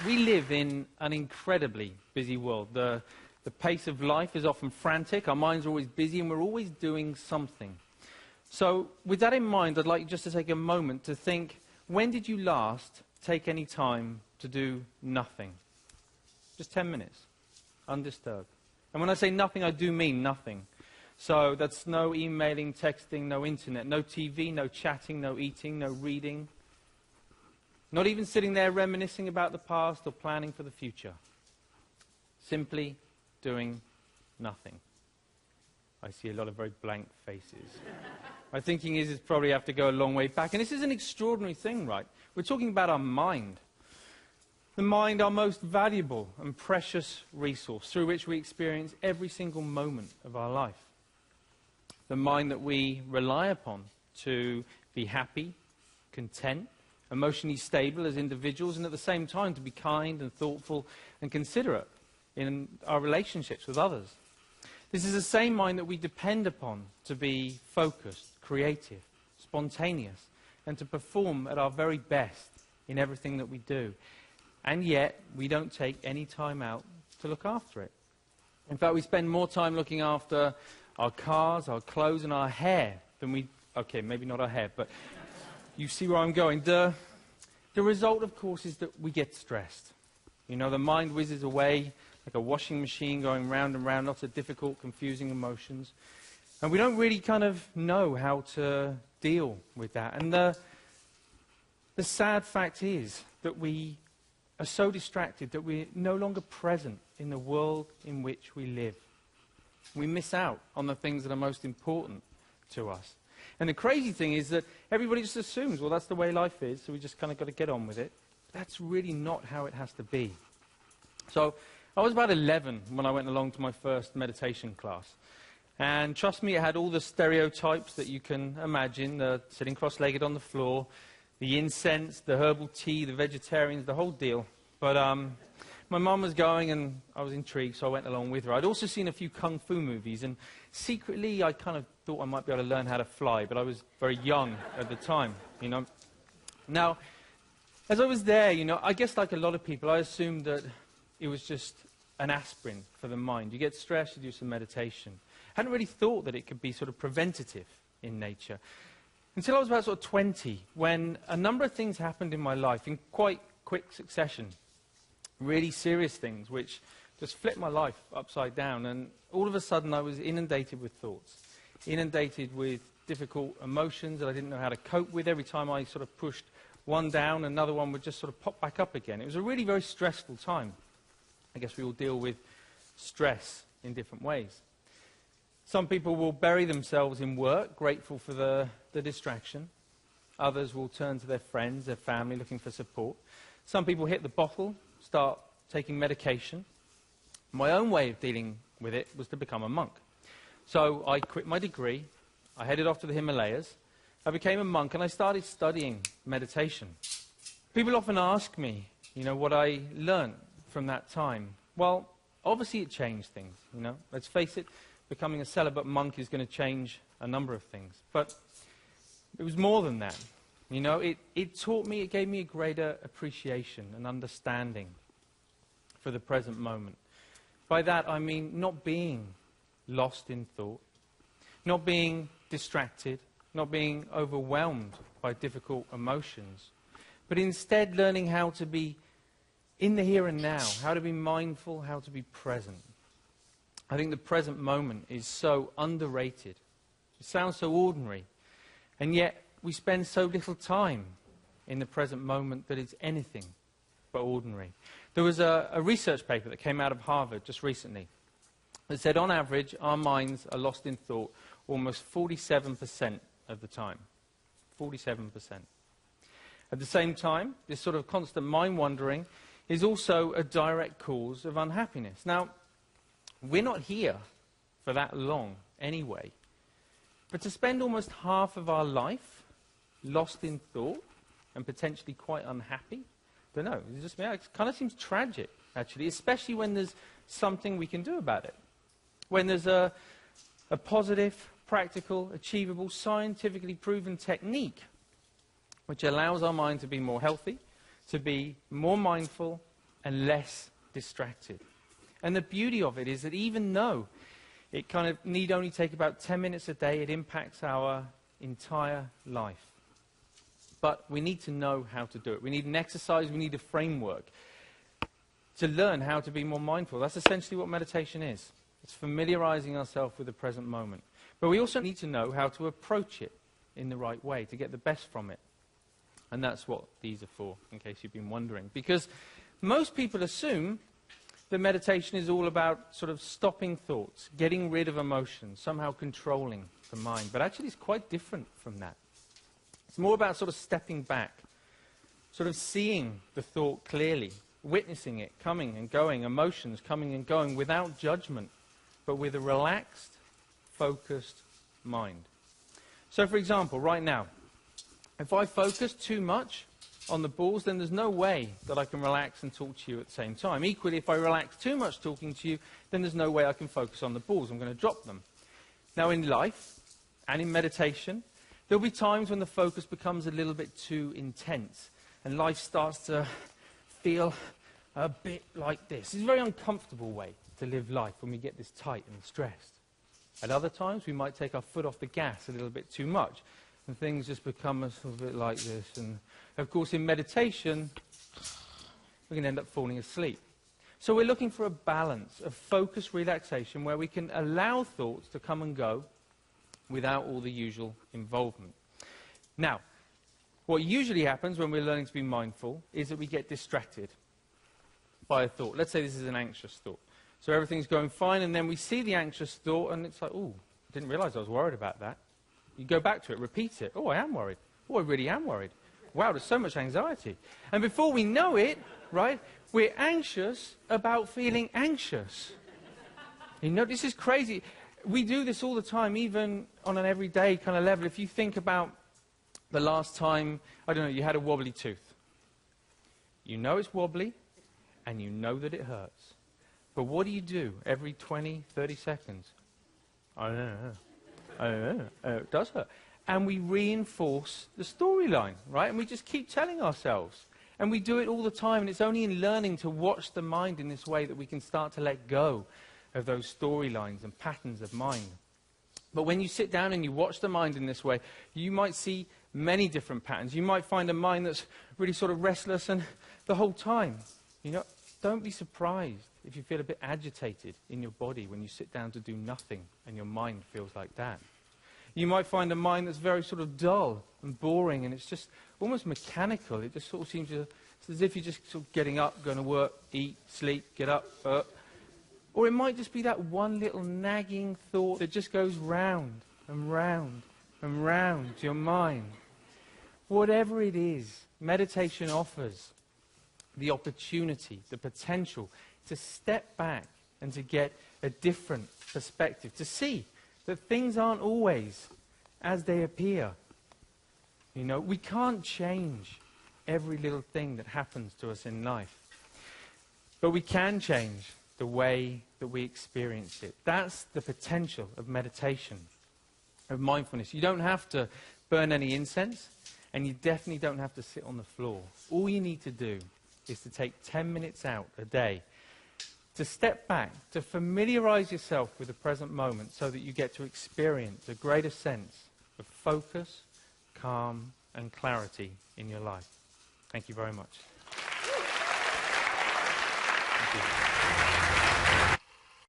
We live in an incredibly busy world. The pace of life is often frantic, our minds are always busy, and we're always doing something. So, with that in mind, I'd like you just to take a moment to think, when did you last take any time to do nothing? Just 10 minutes, undisturbed. And when I say nothing, I do mean nothing. So that's no emailing, texting, no internet, no TV, no chatting, no eating, no reading. Not even sitting there reminiscing about the past or planning for the future. Simply doing nothing. I see a lot of very blank faces. My thinking is probably have to go a long way back. And this is an extraordinary thing, right? We're talking about our mind. The mind, our most valuable and precious resource through which we experience every single moment of our life. The mind that we rely upon to be happy, content, emotionally stable as individuals, and at the same time to be kind and thoughtful and considerate in our relationships with others. This is the same mind that we depend upon to be focused, creative, spontaneous, and to perform at our very best in everything that we do. And yet, we don't take any time out to look after it. In fact, we spend more time looking after our cars, our clothes, and our hair than we... Okay, maybe not our hair, but you see where I'm going. The result, of course, is that we get stressed. You know, the mind whizzes away like a washing machine going round and round, lots of difficult, confusing emotions. And we don't really kind of know how to deal with that. And the sad fact is that we are so distracted that we're no longer present in the world in which we live. We miss out on the things that are most important to us. And the crazy thing is that everybody just assumes, well, that's the way life is, so we just kind of got to get on with it. That's really not how it has to be. So I was about 11 when I went along to my first meditation class. And trust me, it had all the stereotypes that you can imagine, the sitting cross-legged on the floor, the incense, the herbal tea, the vegetarians, the whole deal. But my mum was going and I was intrigued, so I went along with her. I'd also seen a few kung fu movies, and secretly I kind of thought I might be able to learn how to fly, but I was very young at the time, you know. Now, as I was there, you know, I guess like a lot of people, I assumed that it was just an aspirin for the mind. You get stressed, you do some meditation. I hadn't really thought that it could be sort of preventative in nature. Until I was about sort of 20, when a number of things happened in my life in quite quick succession. Really serious things, which just flipped my life upside down. And all of a sudden, I was inundated with thoughts. Inundated with difficult emotions that I didn't know how to cope with. Every time I sort of pushed one down, another one would just sort of pop back up again. It was a really very stressful time. I guess we all deal with stress in different ways. Some people will bury themselves in work, grateful for the distraction. Others will turn to their friends, their family, looking for support. Some people hit the bottle, start taking medication. My own way of dealing with it was to become a monk. So I quit my degree, I headed off to the Himalayas, I became a monk, and I started studying meditation. People often ask me, you know, what I learned from that time. Well, obviously it changed things, you know. Let's face it, becoming a celibate monk is going to change a number of things. But it was more than that. You know, it taught me, it gave me a greater appreciation and understanding for the present moment. By that I mean not being lost in thought, not being distracted, not being overwhelmed by difficult emotions, but instead learning how to be in the here and now, how to be mindful, how to be present. I think the present moment is so underrated. It sounds so ordinary, and yet we spend so little time in the present moment that it's anything but ordinary. There was a research paper that came out of Harvard just recently that said on average our minds are lost in thought almost 47% of the time. 47%. At the same time, this sort of constant mind wandering is also a direct cause of unhappiness. Now, we're not here for that long anyway. But to spend almost half of our life lost in thought and potentially quite unhappy, I don't know, it kind of seems tragic, actually, especially when there's something we can do about it. When there's a positive, practical, achievable, scientifically proven technique which allows our mind to be more healthy, to be more mindful, and less distracted. And the beauty of it is that even though it kind of need only take about 10 minutes a day, it impacts our entire life. But we need to know how to do it. We need an exercise, we need a framework to learn how to be more mindful. That's essentially what meditation is. It's familiarizing ourselves with the present moment. But we also need to know how to approach it in the right way, to get the best from it. And that's what these are for, in case you've been wondering. Because most people assume that meditation is all about sort of stopping thoughts, getting rid of emotions, somehow controlling the mind. But actually it's quite different from that. It's more about sort of stepping back, sort of seeing the thought clearly, witnessing it coming and going, emotions coming and going without judgment, but with a relaxed, focused mind. So for example, right now, if I focus too much on the balls, then there's no way that I can relax and talk to you at the same time. Equally, if I relax too much talking to you, then there's no way I can focus on the balls. I'm going to drop them. Now in life and in meditation, there'll be times when the focus becomes a little bit too intense and life starts to feel a bit like this. It's a very uncomfortable way to live life when we get this tight and stressed. At other times, we might take our foot off the gas a little bit too much, and things just become a little bit like this. And, of course, in meditation, we can end up falling asleep. So we're looking for a balance of focused relaxation where we can allow thoughts to come and go without all the usual involvement. Now, what usually happens when we're learning to be mindful is that we get distracted by a thought. Let's say this is an anxious thought. So everything's going fine, and then we see the anxious thought, and it's like, oh, didn't realize I was worried about that. You go back to it, repeat it. Oh, I am worried. Oh, I really am worried. Wow, there's so much anxiety. And before we know it, right, we're anxious about feeling anxious. You know, this is crazy. We do this all the time, even on an everyday kind of level. If you think about the last time, I don't know, you had a wobbly tooth. You know it's wobbly, and you know that it hurts. But what do you do every 20, 30 seconds? I don't know. It does hurt. And we reinforce the storyline, right? And we just keep telling ourselves. And we do it all the time. And it's only in learning to watch the mind in this way that we can start to let go of those storylines and patterns of mind. But when you sit down and you watch the mind in this way, you might see many different patterns. You might find a mind that's really sort of restless and the whole time. You know, don't be surprised if you feel a bit agitated in your body when you sit down to do nothing and your mind feels like that. You might find a mind that's very sort of dull and boring, and it's just almost mechanical. It just sort of seems to, it's as if you're just sort of getting up, going to work, eat, sleep, get up. Or it might just be that one little nagging thought that just goes round and round and round to your mind. Whatever it is, meditation offers the opportunity, the potential to step back and to get a different perspective, to see that things aren't always as they appear. You know, we can't change every little thing that happens to us in life, but we can change the way that we experience it. That's the potential of meditation, of mindfulness. You don't have to burn any incense, and you definitely don't have to sit on the floor. All you need to do is to take 10 minutes out a day to step back, to familiarize yourself with the present moment so that you get to experience a greater sense of focus, calm, and clarity in your life. Thank you very much. Thank you.